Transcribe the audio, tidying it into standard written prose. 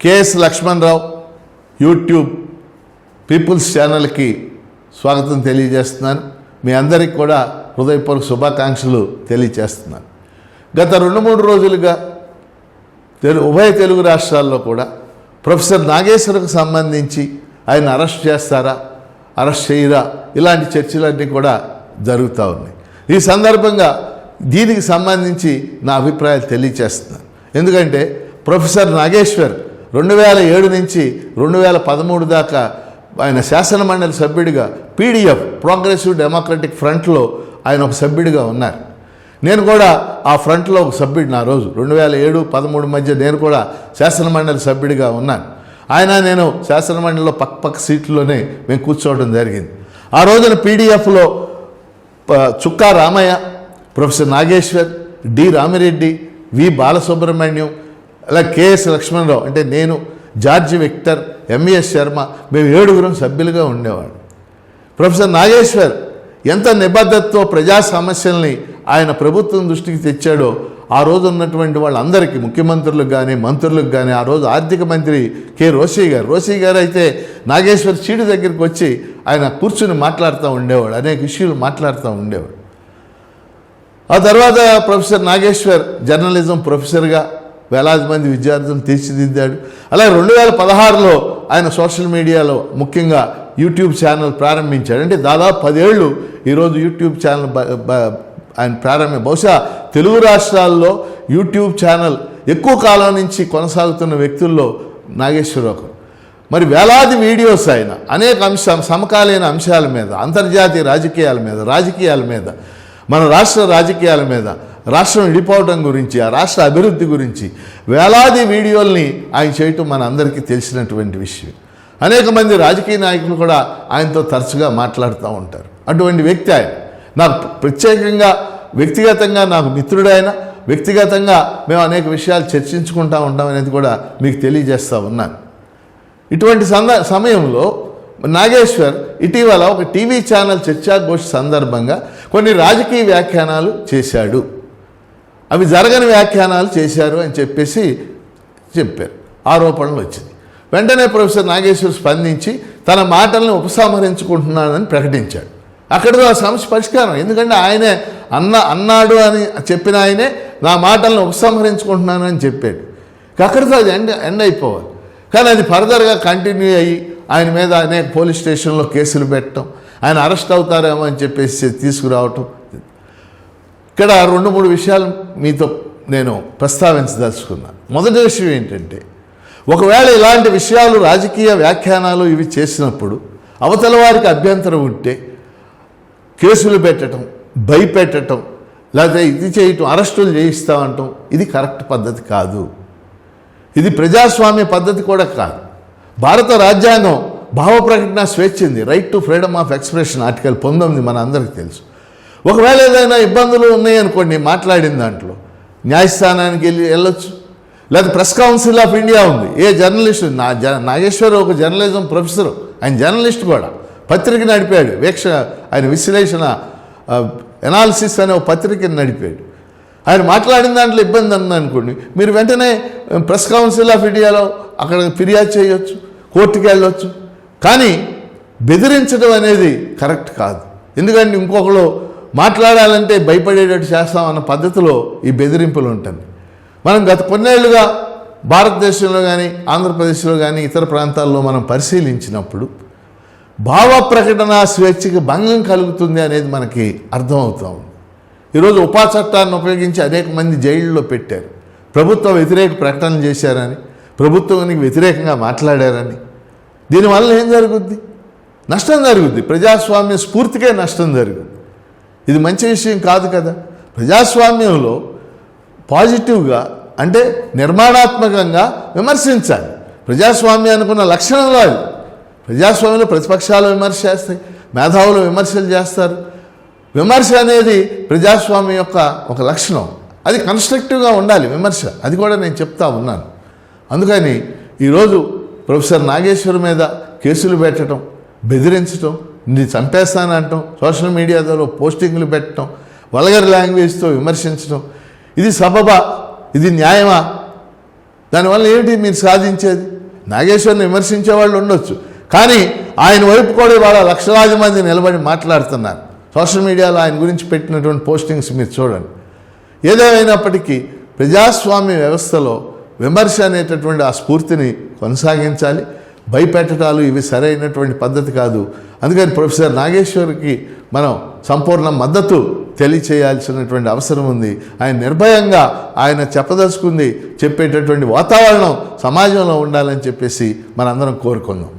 KS Lakshmanarao YouTube peoples ఛానల్కి స్వాగతం తెలియజేస్తున్నాను. మీ అందరికీ కూడా హృదయపూర్వక శుభాకాంక్షలు తెలియజేస్తున్నాను. గత 2-3 రోజులుగా ఉభయ తెలుగు రాష్ట్రాల్లో కూడా ప్రొఫెసర్ నాగేశ్వరకు సంబంధించి ఆయన అరెస్ట్ చేస్తారా, అరెస్ట్ చేయరా, ఇలాంటి చర్చలన్నీ కూడా జరుగుతూ ఉన్నాయి. ఈ సందర్భంగా దీనికి సంబంధించి నా అభిప్రాయాలు తెలియజేస్తున్నాను. ఎందుకంటే ప్రొఫెసర్ నాగేశ్వర్ 2007 నుంచి 2013 దాకా ఆయన శాసనమండలి సభ్యుడిగా పీడీఎఫ్ ప్రోగ్రెసివ్ డెమోక్రటిక్ ఫ్రంట్లో ఆయన ఒక సభ్యుడిగా ఉన్నారు. నేను కూడా ఆ ఫ్రంట్లో ఒక సభ్యుడిని. ఆ రోజు 2007-13 మధ్య నేను కూడా శాసనమండలి సభ్యుడిగా ఉన్నాను. నేను శాసనమండలిలో పక్క సీట్లోనే మేము కూర్చోవడం జరిగింది. ఆ రోజున పీడీఎఫ్లో చుక్కా రామయ్య, ప్రొఫెసర్ నాగేశ్వర్, డి రామిరెడ్డి, వి బాలసుబ్రహ్మణ్యం, అలా కేఎస్ లక్ష్మణరావు అంటే నేను, జార్జి విక్టర్, ఎంఎస్ శర్మ, మేము 7 సభ్యులుగా ఉండేవాడు. ప్రొఫెసర్ నాగేశ్వర్ ఎంత నిబద్ధతతో ప్రజా సమస్యల్ని ఆయన ప్రభుత్వం దృష్టికి తెచ్చాడో ఆ రోజు ఉన్నటువంటి వాళ్ళందరికీ, ముఖ్యమంత్రులకు కానీ మంత్రులకు కానీ, ఆ రోజు ఆర్థిక మంత్రి కె రోసీ గారు అయితే నాగేశ్వర్ చీడు దగ్గరికి వచ్చి ఆయన కూర్చుని మాట్లాడుతూ ఉండేవాడు, అనేక ఇష్యూలు మాట్లాడుతూ ఉండేవాడు. ఆ తర్వాత ప్రొఫెసర్ నాగేశ్వర్ జర్నలిజం ప్రొఫెసర్గా వేలాది మంది విద్యార్థులను తీర్చిదిద్దాడు. అలాగే 2016లో ఆయన సోషల్ మీడియాలో ముఖ్యంగా యూట్యూబ్ ఛానల్ ప్రారంభించాడు. అంటే దాదాపు 10 ఏళ్ళు ఈరోజు యూట్యూబ్ ఛానల్ ఆయన బహుశా తెలుగు రాష్ట్రాల్లో యూట్యూబ్ ఛానల్ ఎక్కువ కాలం నుంచి కొనసాగుతున్న వ్యక్తుల్లో నాగేశ్వర్ ఒకరు. మరి వేలాది వీడియోస్ ఆయన అనేక సమకాలీన అంశాల మీద, అంతర్జాతీయ రాజకీయాల మీద, మన రాష్ట్ర రాజకీయాల మీద, రాష్ట్రం విడిపోవడం గురించి, ఆ రాష్ట్ర అభివృద్ధి గురించి వేలాది వీడియోల్ని ఆయన చేయటం మన అందరికీ తెలిసినటువంటి విషయం. అనేక మంది రాజకీయ నాయకులు కూడా ఆయనతో తరచుగా మాట్లాడుతూ ఉంటారు. అటువంటి వ్యక్తి ఆయన. నాకు ప్రత్యేకంగా వ్యక్తిగతంగా నాకు మిత్రుడైన, వ్యక్తిగతంగా మేము అనేక విషయాలు చర్చించుకుంటూ ఉంటాం అనేది కూడా మీకు తెలియజేస్తూ ఉన్నాను. ఇటువంటి సమయంలో నాగేశ్వర్ ఇటీవల ఒక టీవీ ఛానల్ చర్చాగోష్ఠి సందర్భంగా కొన్ని రాజకీయ వ్యాఖ్యానాలు చేశాడు. అవి జరగని వ్యాఖ్యానాలు చేశారు అని చెప్పారు, ఆరోపణలు వచ్చింది. వెంటనే ప్రొఫెసర్ నాగేశ్వర్ స్పందించి తన మాటలను ఉపసంహరించుకుంటున్నానని ప్రకటించాడు. అక్కడితో ఆ సమస్య పరిష్కారం. ఎందుకంటే ఆయనే అన్నాడు అని చెప్పిన ఆయనే నా మాటలను ఉపసంహరించుకుంటున్నాను అని చెప్పాడు. అక్కడితో అది ఎండ్ అయిపోవాలి. కానీ అది ఫర్దర్గా కంటిన్యూ అయ్యి ఆయన మీద అనేక పోలీస్ స్టేషన్లో కేసులు పెట్టడం, ఆయన అరెస్ట్ అవుతారేమో అని చెప్పేసి తీసుకురావటం. ఇక్కడ 2-3 విషయాలు మీతో నేను ప్రస్తావించదలుచుకున్నాను. మొదటి విషయం ఏంటంటే, ఒకవేళ ఇలాంటి విషయాలు రాజకీయ వ్యాఖ్యానాలు ఇవి చేసినప్పుడు అవతల వారికి అభ్యంతరం ఉంటే కేసులు పెట్టడం, భయపెట్టడం, లేకపోతే ఇది చేయటం, అరెస్టులు చేయిస్తామంటాం, ఇది కరెక్ట్ పద్ధతి కాదు. ఇది ప్రజాస్వామ్య పద్ధతి కూడా కాదు. భారత రాజ్యాంగం భావ ప్రకటన స్వేచ్ఛ ఉంది, right to freedom of expression, article 19 మన అందరికీ తెలుసు. ఒకవేళ ఏదైనా ఇబ్బందులు ఉన్నాయనుకోండి మాట్లాడిన దాంట్లో, న్యాయస్థానానికి వెళ్ళొచ్చు, లేదా ప్రెస్ కౌన్సిల్ ఆఫ్ ఇండియా ఉంది. ఏ జర్నలిస్టు, నాగేశ్వర్ ఒక జర్నలిజం ప్రొఫెసరు, ఆయన జర్నలిస్ట్ కూడా, పత్రిక నడిపాడు, ఆయన విశ్లేషణ ఎనాలిసిస్ అనే ఒక పత్రికను నడిపాడు. ఆయన మాట్లాడిన దాంట్లో ఇబ్బంది ఉందనుకోండి, మీరు వెంటనే ప్రెస్ కౌన్సిల్ ఆఫ్ ఇండియాలో అక్కడ ఫిర్యాదు చేయొచ్చు, కోర్టుకి వెళ్ళొచ్చు. కానీ బెదిరించడం అనేది కరెక్ట్ కాదు. ఎందుకంటే ఇంకొకరు మాట్లాడాలంటే భయపడేటట్టు చేస్తామన్న పద్ధతిలో ఈ బెదిరింపులు ఉంటుంది. మనం గత కొన్నేళ్లుగా భారతదేశంలో కానీ, ఆంధ్రప్రదేశ్లో కానీ, ఇతర ప్రాంతాల్లో మనం పరిశీలించినప్పుడు భావ ప్రకటన స్వేచ్ఛకి భంగం కలుగుతుంది అనేది మనకి అర్థమవుతూ ఉంది. ఈరోజు ఉపా చట్టాన్ని ఉపయోగించి అనేక మంది జైళ్ళలో పెట్టారు. ప్రభుత్వ వ్యతిరేక ప్రకటనలు చేశారని, ప్రభుత్వానికి వ్యతిరేకంగా మాట్లాడారని. దీనివల్ల ఏం జరుగుద్ది? నష్టం జరుగుద్ది. ప్రజాస్వామ్య స్ఫూర్తికే నష్టం జరుగుద్ది. ఇది మంచి విషయం కాదు కదా. ప్రజాస్వామ్యంలో పాజిటివ్గా అంటే నిర్మాణాత్మకంగా విమర్శించాలి. ప్రజాస్వామ్యానికి ఉన్న లక్షణంలో అది. ప్రజాస్వామ్యంలో ప్రతిపక్షాలు విమర్శ చేస్తాయి, మేధావులు విమర్శలు చేస్తారు. విమర్శ అనేది ప్రజాస్వామ్యం యొక్క ఒక లక్షణం. అది కన్స్ట్రక్టివ్గా ఉండాలి విమర్శ, అది కూడా నేను చెప్తా ఉన్నాను. అందుకని ఈరోజు ప్రొఫెసర్ నాగేశ్వర్ మీద కేసులు పెట్టడం, బెదిరించడం, నీ చంపేస్తానంటాం, సోషల్ మీడియాలో పోస్టింగ్లు పెట్టడం, వల్గర్ లాంగ్వేజ్తో విమర్శించడం, ఇది సబబా? ఇది న్యాయమా? దానివల్ల ఏమిటి మీరు సాధించేది? నాగేశ్వర్ని విమర్శించే వాళ్ళు ఉండొచ్చు, కానీ ఆయన వైపు కూడా ఇవాళ లక్షలాది మంది నిలబడి మాట్లాడుతున్నారు. సోషల్ మీడియాలో ఆయన గురించి పెట్టినటువంటి పోస్టింగ్స్ మీరు చూడండి. ఏదేమైనప్పటికీ ప్రజాస్వామ్య వ్యవస్థలో విమర్శ అనేటటువంటి ఆ స్ఫూర్తిని కొనసాగించాలి. భయపెట్టడాలు ఇవి సరైనటువంటి పద్ధతి కాదు. అందుకని ప్రొఫెసర్ నాగేశ్వర్కి మనం సంపూర్ణ మద్దతు తెలియచేయాల్సినటువంటి అవసరం ఉంది. ఆయన నిర్భయంగా ఆయన చెప్పదలుచుకుంది చెప్పేటటువంటి వాతావరణం సమాజంలో ఉండాలని చెప్పేసి మనందరం కోరుకుందాం.